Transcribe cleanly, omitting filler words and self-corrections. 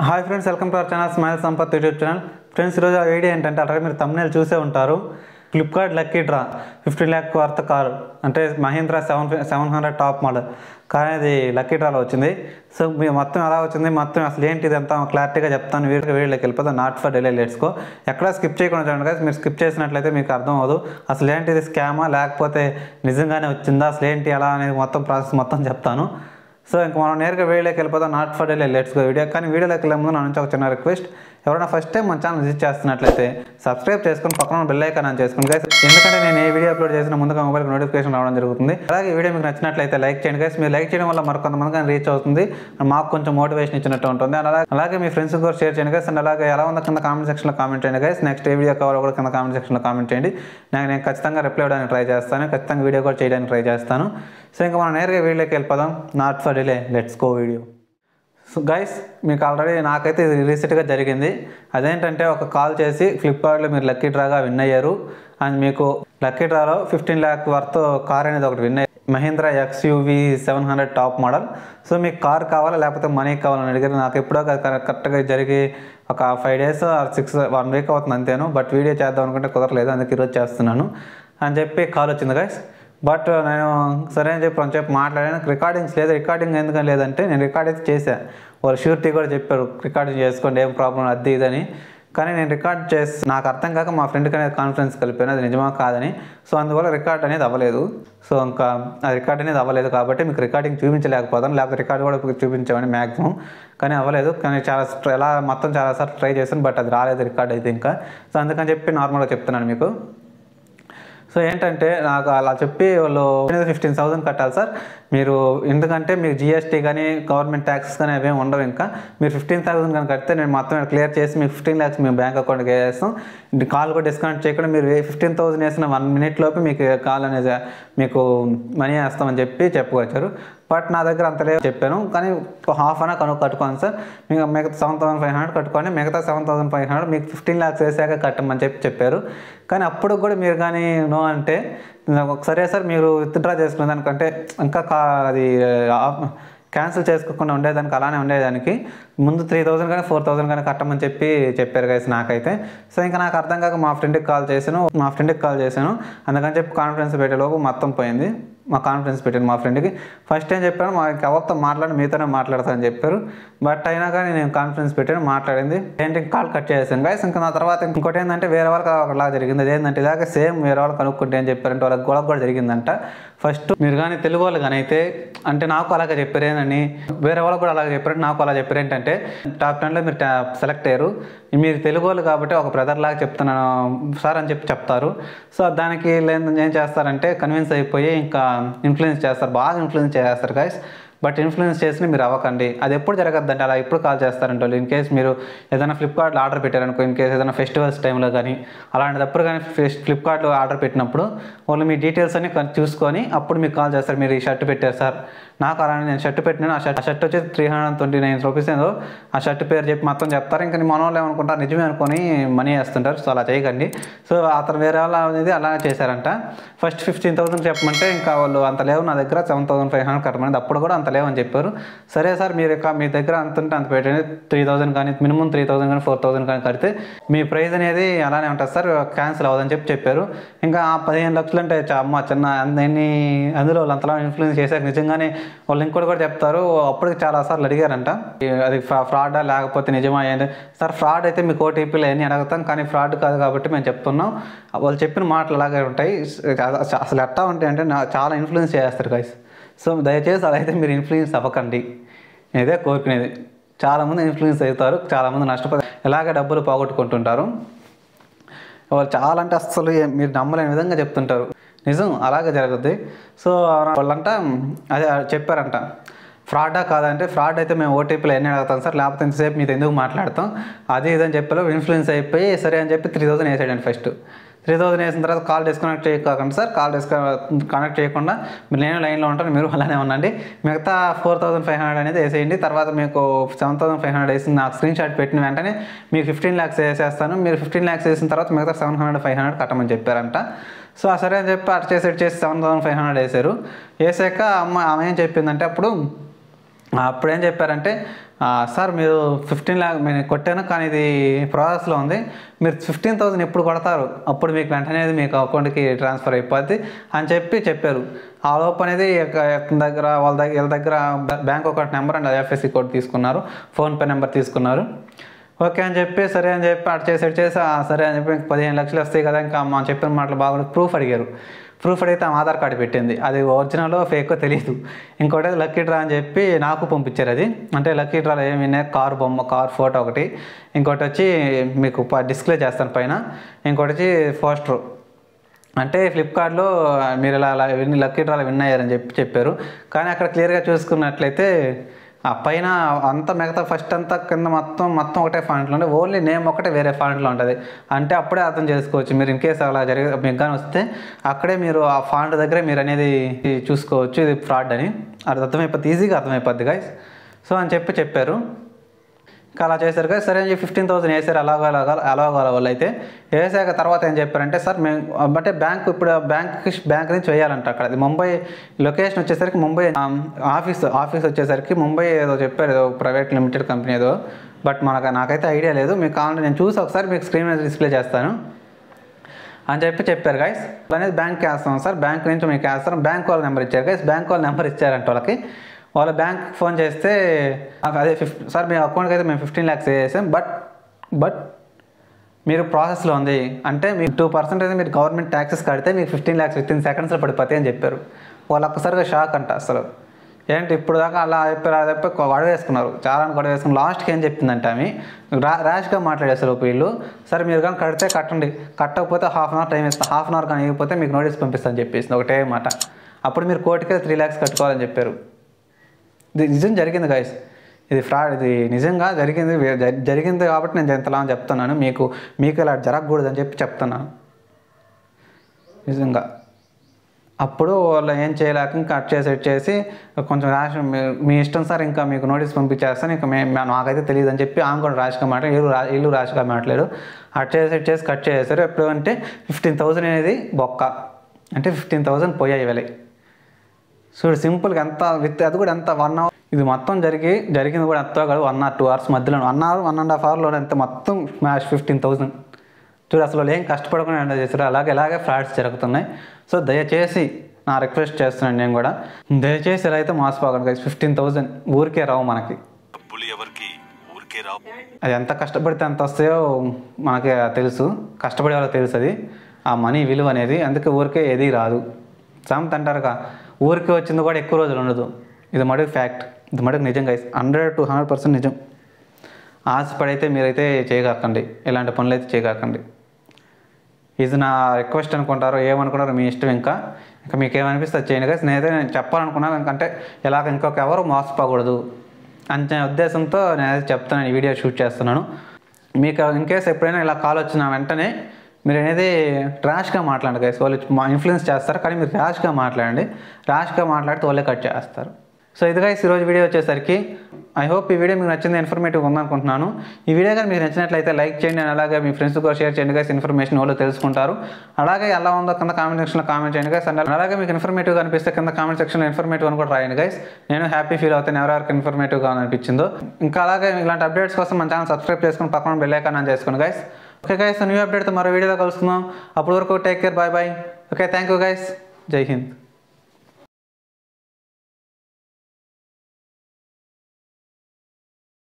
Hi friends, welcome to our channel smile Sampath YouTube channel. Friends, ఈరోజు ఆ video ఏంటంటే already మీరు thumbnail చూసే ఉంటారు. Flipkart lucky draw 15 lakh worth car అంటే మహీంద్రా 700 టాప్ మోడల్ కానీ అది లక్కీ డ్రాలో వచ్చింది. సో మీ మొత్తం ఎలా వచ్చింది, మొత్తం అసలు ఏంటి ఇదంతా క్లారిటీగా చెప్తాను. వీడియోలోకి వెళ్ళిపోతాం. Not for delay, let's go. ఎక్కడ స్కిప్ చేయకుండా చూడండి guys. మీరు స్కిప్ చేసినట్లయితే మీకు అర్థం అవ్వదు అసలు ఏంటి, ఇది స్కామా లేకపోతే నిజంగానే వచ్చిందా, అసలు ఏంటి ఎలా అనేది మొత్తం ప్రాసెస్ మొత్తం చెప్తాను. సో ఇంక మనం నేరుగా వీడియోకి వెళ్ళిపోతాం. Not for delay, let's go video. కానీ వీడియోలోకి వెళ్ళే ముందు నా నుంచి ఒక చిన్న రిక్వెస్ట్, ఎవరైనా ఫస్ట్ టైం మన ఛానల్ విజిట్ చేస్తున్నట్లయితే సబ్స్క్రైబ్ చేసుకొని పక్కన బెల్ ఐకాన్ ఆన్ చేసుకోండి గైస్. ఎందుకంటే నేను ఏ వీడియో అప్లోడ్ చేసిన ముందుగా మొబైల్కి నోటిఫికేషన్ రావడం జరుగుతుంది. అలాగే వీడియో మీకు నచ్చినట్లయితే లైక్ చేయండి గైస్. మీరు లైక్ చేయడం వల్ల మరికొంతమందికి రీచ్ అవుతుంది, మాకు కొంచెం మోటివేషన్ ఇచ్చినట్టు ఉంటుంది. అలాగే మీ ఫ్రెండ్స్ కూడా షేర్ చేయండి గైస్. అండ్ అలాగే ఎలా ఉందో కింద కామెంట్ సెక్షన్లో కామెంట్ చేయండి గైస్. నెక్స్ట్ ఏ వీడియో కావాలో కూడా కింద కామెంట్ సెక్షన్లో కామెంట్ చేయండి. నేను ఖచ్చితంగా రిప్లై ఇవ్వడానికి ట్రై చేస్తాను, ఖచ్చితంగా వీడియో కూడా చేయడానికి ట్రై చేస్తాను. సో ఇంకా మనం నేరుగా వీడియోకి వెళ్ళిపోదాం. Not for delay, let's go video. So guys, మీకు ఆల్రెడీ నాకైతే ఇది రీసెంట్గా జరిగింది. అదేంటంటే ఒక కాల్ చేసి ఫ్లిప్కార్ట్లో మీరు లక్కీ డ్రాగా విన్ అయ్యారు అండ్ మీకు లక్కీ డ్రాలో 15 lakh వర్త్ కార్ అనేది ఒకటి విన్ అయ్యారు. Mahindra XUV 700 top model. So మీకు కార్ కావాలా లేకపోతే మనీ కావాలని అడిగారు. నాకు ఎప్పుడో కరెక్ట్గా జరిగి ఒక 5 days ఆర్ 1 week అవుతుంది అంతేను. బట్ వీడియో చేద్దాం అనుకుంటే కుదరలేదు, అందుకే ఈరోజు చేస్తున్నాను అని చెప్పి కాల్ వచ్చింది గైస్. బట్ నేను సరే అని చెప్పి మాట్లాడాను. రికార్డింగ్స్ లేదు. రికార్డింగ్ ఎందుకని లేదంటే నేను రికార్డ్ అయితే చేశాను. వాళ్ళు షూరిటీ కూడా చెప్పారు రికార్డింగ్ చేసుకోండి, ఏం ప్రాబ్లం అది ఇదని. కానీ నేను రికార్డ్ చేసి నాకు అర్థం కాక మా ఫ్రెండ్కి అనేది కాన్ఫరెన్స్ కలిపాను, అది నిజమా కాదని. సో అందువల్ల రికార్డ్ అనేది అవ్వలేదు. సో ఇంకా ఆ రికార్డ్ అనేది అవ్వలేదు కాబట్టి మీకు రికార్డింగ్ చూపించలేకపోతాను, లేకపోతే రికార్డ్ కూడా చూపించామని మ్యాక్సిమం. కానీ అవ్వలేదు. కానీ చాలాసార్లు ట్రై చేశాను, బట్ అది రాలేదు రికార్డ్ అయితే ఇంకా. సో అందుకని చెప్పి నార్మల్గా చెప్తున్నాను మీకు. సో ఏంటంటే నాకు అలా చెప్పి వాళ్ళు 15,000 కట్టాలి సార్ మీరు, ఎందుకంటే మీకు GST కానీ గవర్నమెంట్ ట్యాక్సెస్ కానీ అవేమి ఉండవు. ఇంకా మీరు 15,000 కానీ కడితే నేను మొత్తం క్లియర్ చేసి మీకు 15 lakhs మీ బ్యాంక్ అకౌంట్కి వేస్తాం. కాల్ కూడా డిస్కౌంట్ చేయకుండా మీరు 15,000 వేసిన 1 minute లోపు మీకు కాల్ అనేది మీకు మనీ వేస్తామని చెప్పి చెప్పుకొచ్చారు. బట్ నా దగ్గర అంత లేవు చెప్పాను. కానీ హాఫ్ అన్న కట్టుకోండి సార్, మీకు మిగతా 7,500 కట్టుకొని మిగతా 7,500 మీకు 15 lakhs వేసాక కట్టమని చెప్పారు. కానీ అప్పుడు కూడా మీరు కానీ నో అంటే సరే సార్ మీరు విత్డ్రా చేసుకునే దానికంటే ఇంకా అది క్యాన్సిల్ చేసుకోకుండా ఉండేదానికి, అలానే ఉండేదానికి ముందు 3,000 కానీ 4,000 కానీ కట్టమని చెప్పారు గైస్ నాకైతే. సో ఇంకా నాకు అర్థం కాక మా ఫ్రెండ్కి కాల్ చేశాను. అందుకని చెప్పి కాన్ఫరెన్స్ పెట్టేలోపు మొత్తం పోయింది. మా కాన్ఫరెన్స్ పెట్టాను మా ఫ్రెండ్కి. ఫస్ట్ ఏం చెప్పాను, మా ఎవరితో మీతోనే మాట్లాడతానని చెప్పారు. బట్ అయినా కానీ నేను కాన్ఫరెన్స్ పెట్టాను, మాట్లాడింది ఏంటి కాల్ కట్ చేశాను గైస్. ఇంకా నా తర్వాత ఇంకోటి ఏంటంటే వేరే వాళ్ళకి ఒకలా జరిగింది. అదేంటంటే ఇలాగే సేమ్ వేరే వాళ్ళకి కనుక్కుంటే ఏం చెప్పారంటే వాళ్ళకి గొడవ కూడా జరిగిందంట. ఫస్ట్ మీరు కానీ తెలుగు వాళ్ళు కానీ అయితే అంటే నాకు అలాగే చెప్పారేనని, వేరే వాళ్ళకి కూడా అలాగే చెప్పారు, నాకు అలా చెప్పారు. ఏంటంటే టాప్ 10లో మీరు సెలెక్ట్ అయ్యారు, మీరు తెలుగు వాళ్ళు కాబట్టి ఒక బ్రదర్ లాగా చెప్తున్నాను సార్ అని చెప్తారు. సో దానికి ఏం చేస్తారంటే కన్విన్స్ అయిపోయి ఇంకా ఇన్ఫ్లుయెన్స్ చేస్తారు, బాగా ఇన్ఫ్లుయెన్స్ చేస్తారు గైస్. బట్ ఇన్ఫ్లుయెన్స్ చేసి మీరు అవ్వకండి, అది ఎప్పుడు జరగద్దంటే అలా ఎప్పుడు కాల్ చేస్తారంటే వాళ్ళు. ఇన్ కేస్ మీరు ఏదైనా ఫ్లిప్కార్ట్లో ఆర్డర్ పెట్టారనుకో, ఇన్ కేస్ ఏదైనా ఫెస్టివల్స్ టైంలో కానీ అలాంటిదప్పుడు కానీ ఫ్లిప్కార్ట్లో ఆర్డర్ పెట్టినప్పుడు వాళ్ళు మీ డీటెయిల్స్ అన్ని చూసుకొని అప్పుడు మీకు కాల్ చేస్తారు. మీరు ఈ షర్ట్ పెట్టారు సార్, నాకు అలానే నేను షర్ట్ పెట్టినాను, ఆ షర్ట్ వచ్చి 329 రూపీస్ ఏదో ఆ షర్ట్ పేరు చెప్పి మొత్తం చెప్తారు. ఇంకా మన వాళ్ళు ఏమనుకుంటారు నిజమే అనుకొని మనీ వేస్తుంటారు. సో అలా చేయకండి. సో అతను వేరే వాళ్ళు అనేది అలానే చేశారంట. ఫస్ట్ 15,000 చెప్పమంటే ఇంకా వాళ్ళు అంత లేవు నా దగ్గర, 7,500 కట్టమని. అప్పుడు కూడా అంత లేవని చెప్పారు. సరే సార్ మీరు మీ దగ్గర అంత ఉంటే అంత పెట్టండి, 3,000 కానీ మినిమం 3,000 కానీ 4,000 కానీ కడితే మీ ప్రైస్ అనేది అలానే ఉంటుంది సార్, క్యాన్సిల్ అవ్వదని చెప్పారు. ఇంకా 15 లక్షలు అంటే అమ్మ చిన్న అందులో వాళ్ళు అంతలా ఇన్ఫ్లుయెన్స్ చేశారు. నిజంగానే వాళ్ళు ఇంకోటి కూడా చెప్తారు, అప్పటికి చాలాసార్లు అడిగారంట అది ఫ్రాడా లేకపోతే నిజమా ఏంటి సార్. ఫ్రాడ్ అయితే మీకు OTPలు అన్నీ అడుగుతాం, కానీ ఫ్రాడ్ కాదు కాబట్టి మేము చెప్తున్నాం. వాళ్ళు చెప్పిన మాటలు అలాగే ఉంటాయి. అసలు ఎట్టా ఉంటాయి అంటే చాలా ఇన్ఫ్లుయెన్స్ చేస్తారు గైస్. సో దయచేసి అలా అయితే మీరు ఇన్ఫ్లుయెన్స్ అవ్వకండి, ఇదే కోరుకునేది. చాలామంది ఇన్ఫ్లుయెన్స్ అవుతారు, చాలామంది నష్టపోతారు, ఇలాగే డబ్బులు పోగొట్టుకుంటుంటారు. వాళ్ళు చాలా అంటే అసలు మీరు నమ్మలేని విధంగా చెప్తుంటారు. నిజం అలాగే జరుగుద్ది. సో వాళ్ళంట అదే చెప్పారంట, ఫ్రాడా కాదంటే ఫ్రాడ్ అయితే మేము OTPలు ఎన్ని అడుగుతాం సార్, లేకపోతే ఇంతసేపు మీతో ఎందుకు మాట్లాడతాం అది ఇదని చెప్పారు. ఇన్ఫ్లుయెన్స్ అయిపోయి సరే అని చెప్పి 3,000 వేసాడండి. ఫస్ట్ 3,000 వేసిన తర్వాత కాల్ డిస్కనెక్ట్ చేయకండి సార్, కనెక్ట్ చేయకుండా నేను లైన్లో ఉంటాను, మీరు అలానే ఉండండి, మిగతా 4,500 అనేది వేసేయండి. తర్వాత మీకు 7,500 వేసి నాకు స్క్రీన్ షాట్ పెట్టిన వెంటనే మీకు 15 lakhs వేసేస్తాను. మీరు 15 lakhs వేసిన తర్వాత మిగతా 700-500 కట్టమని చెప్పారంట. సో సరే అని చెప్పి అటు చేసి 7,500 వేసారు. వేసాక ఆమె ఏం చెప్పిందంటే అప్పుడు ఏం చెప్పారంటే సార్ మీరు 15 lakh నేను కొట్టాను, కానీ ఇది ప్రాసెస్లో ఉంది, మీరు 15,000 ఎప్పుడు కొడతారు, అప్పుడు మీకు వెంటనే మీకు అకౌంట్కి ట్రాన్స్ఫర్ అయిపోద్ది అని చెప్పారు. ఆ లోపు అనేది వీళ్ళ దగ్గర bank account number and IFSC code తీసుకున్నారు, ఫోన్పే నెంబర్ తీసుకున్నారు. ఓకే అని చెప్పి సరే అని చెప్పి అటు చేసి సరే అని చెప్పి 15 లక్షలు వస్తాయి కదా, ఇంకా మనం చెప్పిన మాటలు బాగుంది. ప్రూఫ్ అడిగితే ఆమె ఆధార్ కార్డు పెట్టింది, అది ఒరిజినల్ ఫేకో తెలియదు. ఇంకోటి లక్కీ డ్రా అని చెప్పి నాకు పంపించారు. అది అంటే లక్కీ డ్రాలో ఏమి కార్ బొమ్మ, కార్ ఫోటో ఒకటి, ఇంకోటి వచ్చి మీకు డిస్ప్లే చేస్తాను పైన, ఇంకోటి వచ్చి పోస్టర్. అంటే ఫ్లిప్కార్ట్లో మీరు ఇలా లక్కీ డ్రాలో విన్ అయ్యారని చెప్పారు. కానీ అక్కడ క్లియర్గా చూసుకున్నట్లయితే ఆ పైన అంతా మిగతా ఫస్ట్ అంతా కింద మొత్తం ఒకటే ఫాంట్లో ఉంటే ఓన్లీ నేమ్ ఒకటే వేరే ఫాంట్లో ఉంటుంది. అంటే అప్పుడే అర్థం చేసుకోవచ్చు మీరు ఇన్ కేసు అలా మీకు కానీ వస్తే అక్కడే మీరు ఆ ఫాంట్ దగ్గరే మీరు అనేది చూసుకోవచ్చు ఇది ఫ్రాడ్ అని. అది అర్థమైపోద్ది, ఈజీగా అర్థమైపోద్ది గైస్. సో అని చెప్పారు. ఇంకా అలా చేశారు కదా, సరే అని 15,000 వేసారు. అలాగ వాళ్ళు అయితే వేసాక తర్వాత ఏం చెప్పారంటే, సార్ మేము అంటే బ్యాంక్ నుంచి వేయాలంట. అక్కడ అది ముంబై లొకేషన్ వచ్చేసరికి ముంబై ఆఫీస్ వచ్చేసరికి ముంబై ఏదో చెప్పారు, ఏదో ప్రైవేట్ లిమిటెడ్ కంపెనీ ఏదో, బట్ నాకైతే ఐడియా లేదు. మీకు కావాలంటే నేను చూసి ఒకసారి మీకు స్క్రీన్ మీద డిస్ప్లే చేస్తాను అని చెప్పారు గైస్. అనేది బ్యాంక్కి వేస్తాం సార్, బ్యాంక్ నుంచి మీకు వేస్తాం. బ్యాంక్ వాళ్ళ నెంబర్ ఇచ్చారు గైస్, బ్యాంక్ వాళ్ళ నెంబర్ ఇచ్చారంట వాళ్ళ బ్యాంక్కి ఫోన్ చేస్తే అదే సార్ మీ అకౌంట్కి అయితే మేము 15 lakhs వేసాం, బట్ మీరు ప్రాసెస్లో ఉంది, అంటే మీరు 2% మీరు గవర్నమెంట్ ట్యాక్సెస్ కడితే మీకు 15 lakhs within secondsలో పడిపోతాయి అని చెప్పారు. వాళ్ళు ఒక్కసారిగా షాక్ అంట. అసలు ఏంటి ఇప్పుడు దాకా అలా చెప్పి గొడవ వేసుకున్నారు, చాలా గొడవ వేసుకున్నారు. లాస్ట్కి ఏం చెప్పిందంటే ఆమె ర్యాష్గా మాట్లాడేస్తారు వీళ్ళు, సరే మీరు కానీ కడితే కట్టండి, కట్టకపోతే హాఫ్ అన్ అవర్ టైం ఇస్తాను, హాఫ్ అన్ అవర్ కానీ ఇవ్వకపోతే మీకు నోటీస్ పంపిస్తాను చెప్పేసింది ఒకటే మాట. అప్పుడు మీరు కోర్టుకే 3 lakhs కట్టుకోవాలని చెప్పారు. ఇది నిజం జరిగింది గైస్, ఇది ఫ్రాడ్, ఇది నిజంగా జరిగింది కాబట్టి నేను ఎంతలా చెప్తున్నాను. మీకు ఇలా జరగకూడదని చెప్తున్నాను నిజంగా. అప్పుడు వాళ్ళు ఏం చేయలేక ఇంకా కట్ చేసి కొంచెం ర్యాష్, మీ ఇష్టం సార్, ఇంకా మీకు నోటీస్ పంపించేస్తాను, ఇంకా నాకైతే తెలియదు అని చెప్పి ఆమె కూడా ర్యాష్గా మాట్లాడారు, ఇల్లు ర్యాష్గా మాట్లాడారు. అట్ చేసి కట్ చేసేసారు. ఎప్పుడు అంటే 15,000 అనేది బొక్క, అంటే 15,000 పోయాయి వెళ్ళి. చూడు సింపుల్గా ఎంత అది కూడా ఎంత 1 hour, ఇది మొత్తం జరిగింది కూడా ఎంత కాదు 1 or 2 hours మధ్యలో, 1 hour 1.5 hourలో ఎంత మొత్తం స్మాష్ 15,000. చూడు అసలు ఏం కష్టపడకుండా ఎండ చేశారు. ఇలాగే ఫ్రాడ్స్ జరుగుతున్నాయి. సో దయచేసి నా రిక్వెస్ట్ చేస్తున్నాను, నేను కూడా దయచేసి ఇలా అయితే మోసపోకండి గైస్. 15,000 ఊరికే రావు మనకి, అది ఎంత కష్టపడితే ఎంత వస్తాయో మనకి తెలుసు, కష్టపడే వాళ్ళకి తెలుసు అది ఆ మనీ విలువ అనేది. అందుకే ఊరికే ఏది రాదు. సామెత అంటారుగా, ఊరికి వచ్చింది కూడా ఎక్కువ రోజులు ఉండదు. ఇది మటుకు ఫ్యాక్ట్, ఇది మటుకు నిజం గైస్, 100 to 100% నిజం. ఆశపడైతే మీరైతే చేయకండి, ఇలాంటి పనులు అయితే చేయకండి. ఇది నా రిక్వెస్ట్ అనుకుంటారో ఏమనుకుంటారో మీ ఇష్టం. ఇంకా మీకు ఏమనిపిస్తే అది చేయండి గైస్. నేనైతే చెప్పాలనుకున్నాను, ఎందుకంటే ఇలాగ ఇంకొక ఎవరు మోసపోకూడదు అనే ఉద్దేశంతో నేనైతే చెప్తాను, ఈ వీడియో షూట్ చేస్తున్నాను. మీకు ఇన్ కేసు ఎప్పుడైనా ఇలా కాల్ వచ్చిన వెంటనే మీరు అనేది ర్యాష్గా మాట్లాడండి గైస్. వాళ్ళు ఇన్ఫ్లుయెన్స్ చేస్తారు, కానీ మీరు ర్యాష్గా మాట్లాడితే వాళ్ళే కట్ చేస్తారు. సో ఇది గైస్ ఈరోజు వీడియో వచ్చేసరికి. ఐ హోప్ ఈ వీడియో మీకు నచ్చింది, ఇన్ఫర్మేటివ్ ఉందనుకుంటున్నాను. ఈ వీడియో కానీ మీకు నచ్చినట్లయితే లైక్ చేయండి, అండ్ అలాగే మీ ఫ్రెండ్స్ కూడా షేర్ చేయండి గైస్. ఇన్ఫర్మేషన్ వాళ్ళు తెలుసుకుంటారు. అలాగే ఎలా ఉందో కింద కామెంట్ సెక్షన్లో కామెంట్ చేయండి గైస్. అండ్ అలాగే మీకు ఇన్ఫర్మేటివ్గా అనిపిస్తే కింద కామెంట్ సెక్షన్లో ఇన్ఫర్మేటివ్ అని కూడా రాయండి గైస్. నేను హ్యాపీ ఫీల్ అవుతాను ఎవరెవరికి ఇన్ఫర్మేటివ్గా అనిపించిందో. ఇంకా అలాగే ఇలాంటి అప్డేట్స్ కోసం మన ఛానల్ సబ్స్క్రైబ్ చేసుకుని పక్కన బెల్ ఐకాన్ ఆన్ చేసుకోండి గైస్. ఓకే గైస్, న్యూ అప్డేట్తో మరో వీడియోలో కలుసుకుందాం. అప్పటి వరకు take care, bye. Okay, thank you guys, జై హింద్.